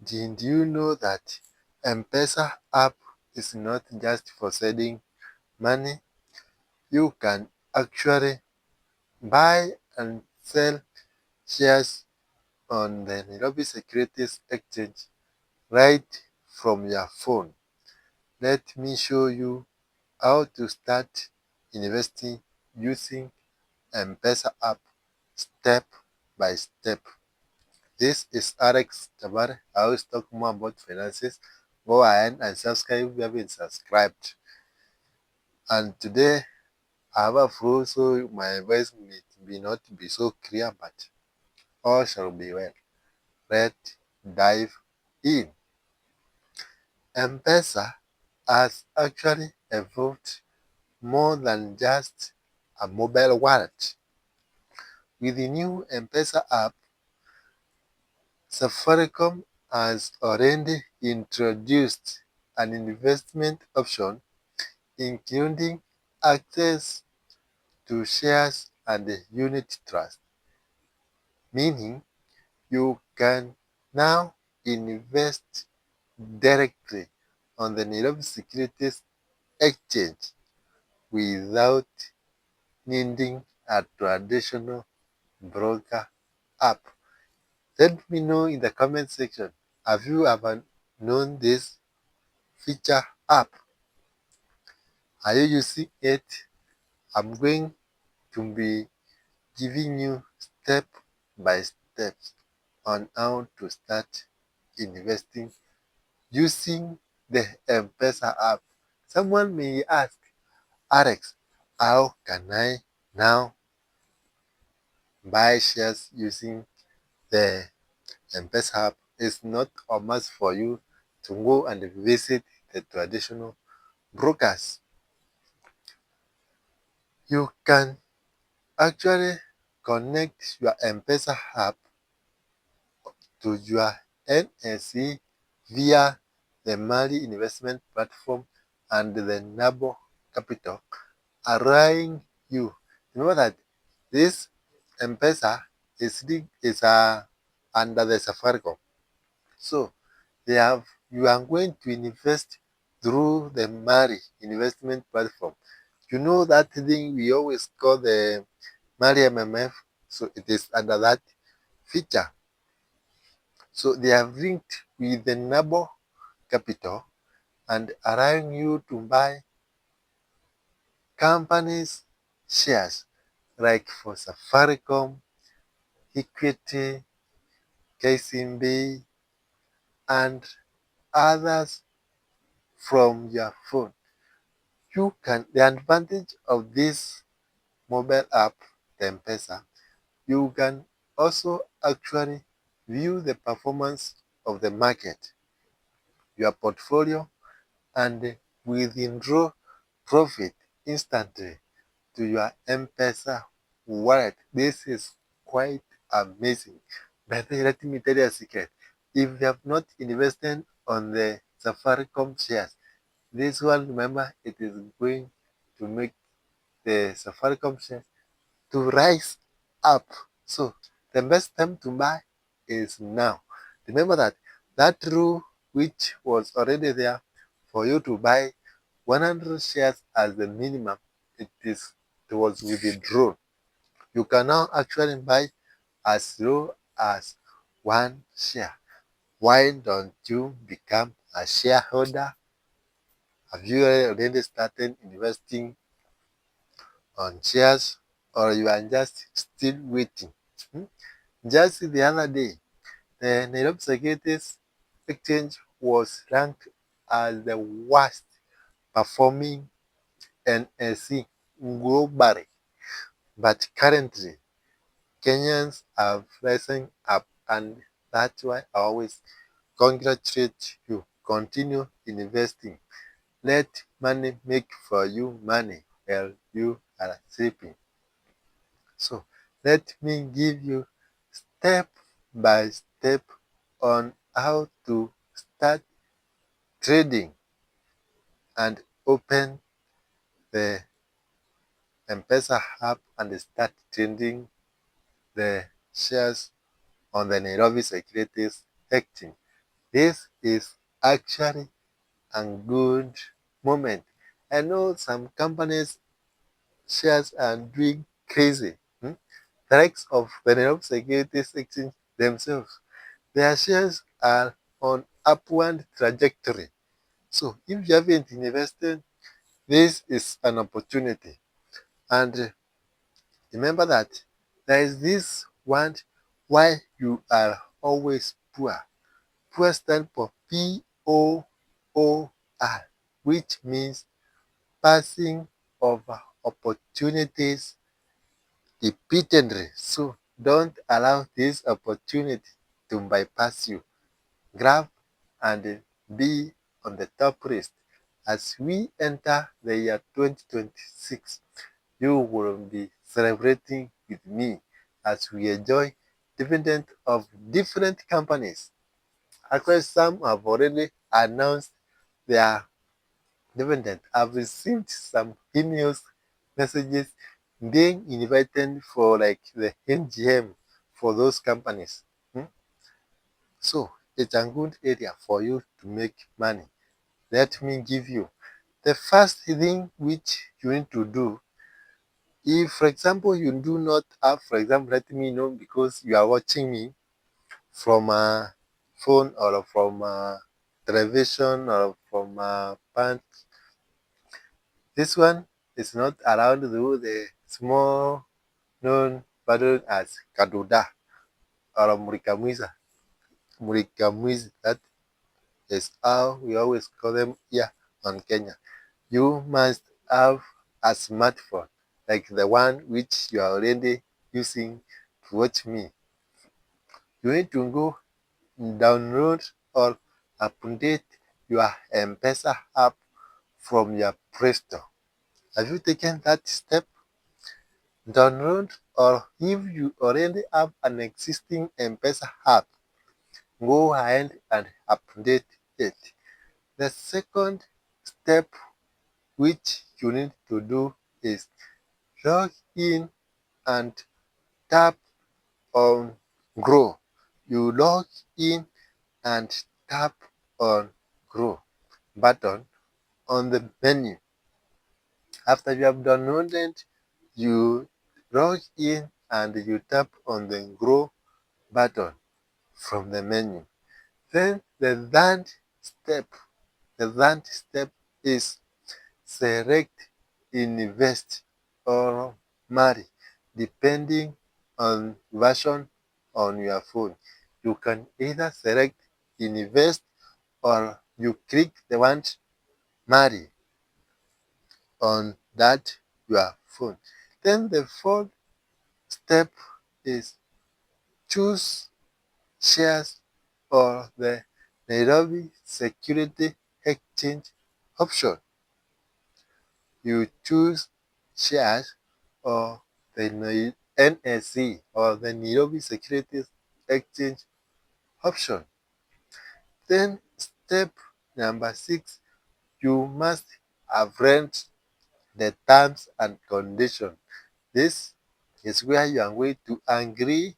Did you know that M-pesa app is not just for sending money? You can actually buy and sell shares on the Nairobi Securities Exchange right from your phone. Let me show you how to start investing using M-pesa app step by step. This is Alex Tabare. I always talk more about finances. Go ahead and subscribe if you haven't subscribed. And today I have a flu, so my voice may be not be so clear, but all shall be well. Let's dive in. M-pesa has actually evolved more than just a mobile wallet. With the new M-pesa app, Safaricom has already introduced an investment option including access to shares and unit trust, meaning you can now invest directly on the Nairobi Securities Exchange without needing a traditional broker app. Let me know in the comment section, have you ever known this feature app? Are you using it? I'm going to be giving you step by step on how to start investing using the M-pesa app. Someone may ask, Alex, how can I now buy shares using the M-pesa app? It's not a must for you to go and visit the traditional brokers. You can actually connect your M-pesa app to your NSE via the Mali investment platform and the Nabo Capital, allowing you. Remember that this M-pesa is under the Safaricom. So you are going to invest through the Mali investment platform. You know that thing we always call the Mali MMF, so it is under that feature. So they have linked with the Nabo Capital and allowing you to buy companies' shares like for Safaricom, Equity, KCB, and others from your phone. The advantage of this mobile app, the M-pesa, you can also actually view the performance of the market, your portfolio, and withdraw profit instantly to your M-pesa wallet. This is quite amazing. But let me tell you a secret. If you have not invested on the Safaricom shares, this one, remember, it is going to make the Safaricom shares to rise up. So the best time to buy is now. Remember that rule which was already there for you to buy 100 shares as the minimum, it was withdrawn. You can now actually buy as low as one share. Why don't you become a shareholder? Have you already started investing on shares, or you are just still waiting? Hmm? Just the other day, the Nairobi Securities Exchange was ranked as the worst performing NSE globally. But currently, Kenyans are rising up, and that's why I always congratulate you. Continue investing. Let money make for you money while you are sleeping. So let me give you step by step on how to start trading and open the M-pesa app and start trading the shares on the Nairobi Securities Exchange. This is actually a good moment. I know some companies shares are doing crazy. The likes of the Nairobi Securities Exchange themselves, their shares are on upward trajectory. So if you haven't invested, this is an opportunity. And remember that there is this one why you are always poor. Poor stand for POOR, which means passing over opportunities repeatedly. So don't allow this opportunity to bypass you. Grab and be on the top list. As we enter the year 2026, you will be celebrating with me as we enjoy dividend of different companies. Actually, some have already announced their dividend. I've received some emails, messages being invited for like the NGM for those companies. Hmm? So it's a good area for you to make money. Let me give you the first thing which you need to do. If, for example, you do not have, for example, let me know because you are watching me from a phone or from a television or from a pan. This one is not allowed to do the small known battle as Kaduda or Murikamwiza. Murikamwizi, that is how we always call them here on Kenya. You must have a smartphone like the one which you are already using to watch me. You need to go download or update your M-pesa app from your Play Store. Have you taken that step? Download, or if you already have an existing M-pesa app, go ahead and update it. The second step which you need to do is log in and tap on grow. You log in and tap on grow button on the menu. After you have downloaded, you log in and you tap on the grow button from the menu. Then step, the third step is select invest or marry, depending on version on your phone. You can either select invest or you click the one marry on that your phone. Then the fourth step is choose shares or the Nairobi Security Exchange option. You choose shares or the NSE or the Nairobi Securities Exchange option. Then step number 6, you must have read the terms and conditions. This is where you are going to agree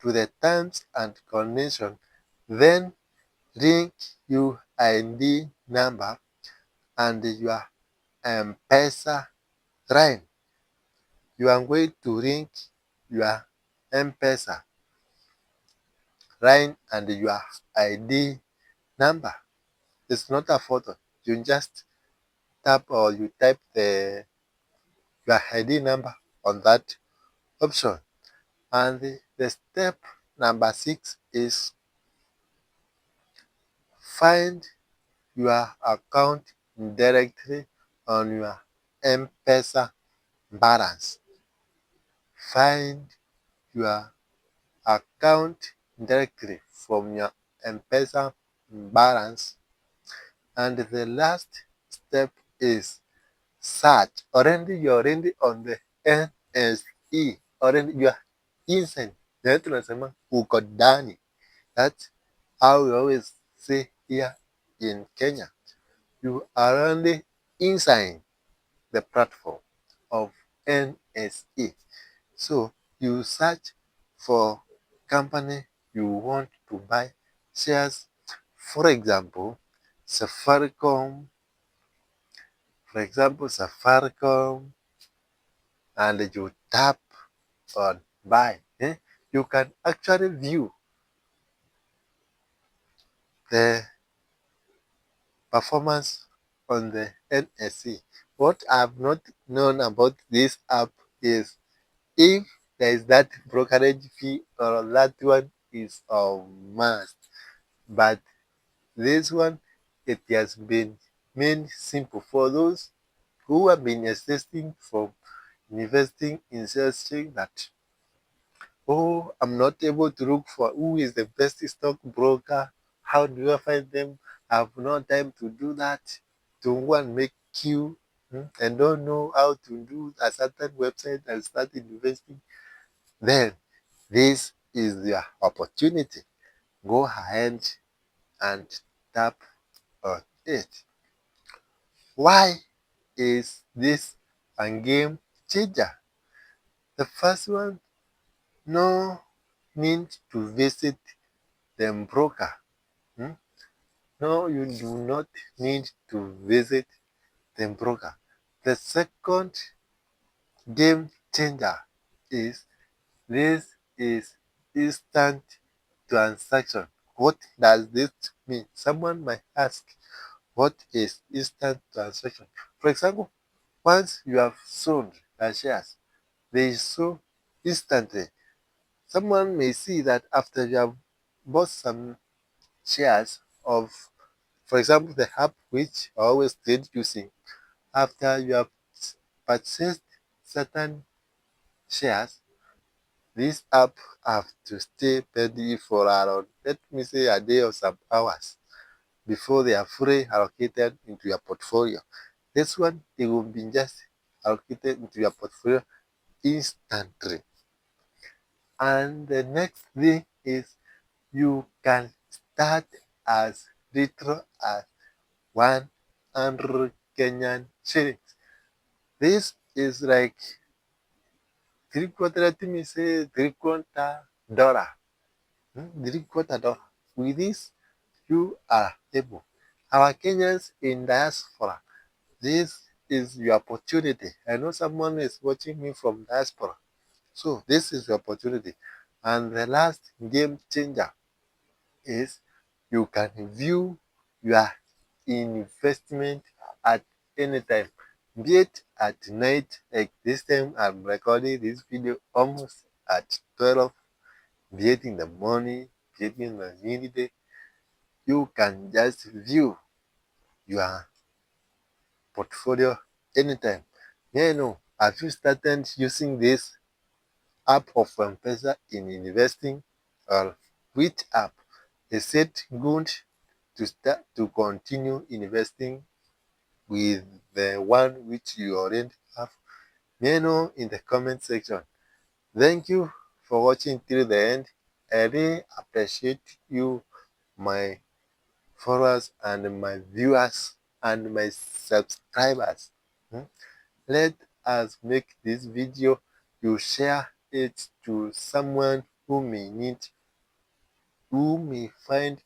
to the terms and conditions. Then link your ID number and your M-pesa line. You are going to link your M-pesa line and your ID number. It's not a photo. You just tap or you type your ID number on that option. And the step number 6 is find your account directly on your M-pesa balance. Find your account directly from your M-pesa balance. And the last step is search. You're already on the NSE. Already you are inside. Yaani tunasema uko ndani. That's how we always say here in Kenya. You are already inside the platform of NSE. So you search for company you want to buy shares For example, Safaricom, Safaricom, and you tap on buy, you can actually view the performance on the NSE. What I've not known about this app is if there is that brokerage fee or that one is a must. But this one, it has been made simple for those who have been assisting from investing in searching that, oh, I'm not able to look for who is the best stock broker. How do I find them? I have no time to do that. To go and make queue and don't know how to do a certain website and start investing. Then this is your opportunity. Go ahead and tap on it. Why is this a game changer? The first one, no need to visit the broker. Hmm? No, you do not need to visit the broker. The second game changer is this is instant transaction. What does this mean? Someone might ask, what is instant transaction? For example, once you have sold the shares, they sold instantly. Someone may see that after you have bought some shares of, for example, the app which I always trade using, after you have purchased certain shares, this app have to stay ready for around, let me say, a day or some hours before they are fully allocated into your portfolio. This one, it will be just allocated into your portfolio instantly. And the next thing is you can start as little as 100 Kenyan shillings. This is like let me say three-quarter dollar. Three-quarter dollar. With this, you are able. Our Kenyans in diaspora, this is your opportunity. I know someone is watching me from diaspora. So this is your opportunity. And the last game changer is you can view your investment at any time, be it at night, like this time I'm recording this video almost at 12, be it in the morning, be it in the midday, you can just view your portfolio anytime. May I know, have you started using this app of M-pesa in investing, or which app? Is it good to start to continue investing with the one which you already have? May I know in the comment section. Thank you for watching till the end. I really appreciate you, my followers and my viewers and my subscribers. Let us make this video. You share it to someone who may need, who may find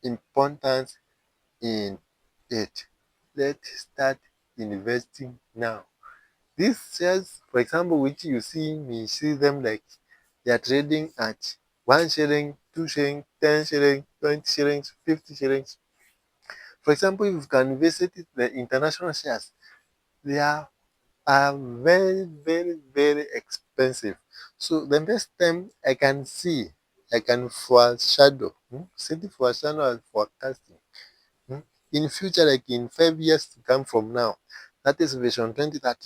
importance in it. Let's start investing now. These shares, for example, which you see me see them like they are trading at 1 shilling, 2 shilling, 10 shilling, 20 shillings, 50 shillings. For example, if you can visit the international shares, they are very, very, very expensive. So the next time I can foreshadow, city foreshadow and forecasting. In future, like in 5 years to come from now, that is Vision 2030,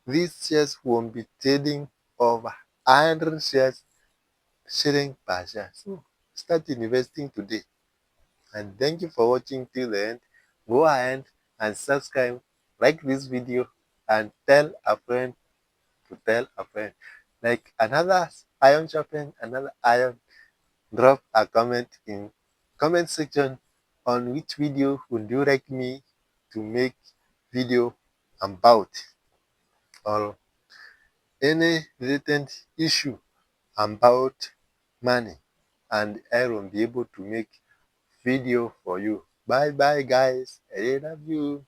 these shares won't be trading over 100 shares, shilling per share. So start investing today. And thank you for watching till the end. Go ahead and subscribe, like this video, and tell a friend to tell a friend. Like another iron sharpen, another iron. Drop a comment in comment section on which video would you like me to make video about, or any related issue about money, and I will be able to make video for you. Bye bye guys. I love you.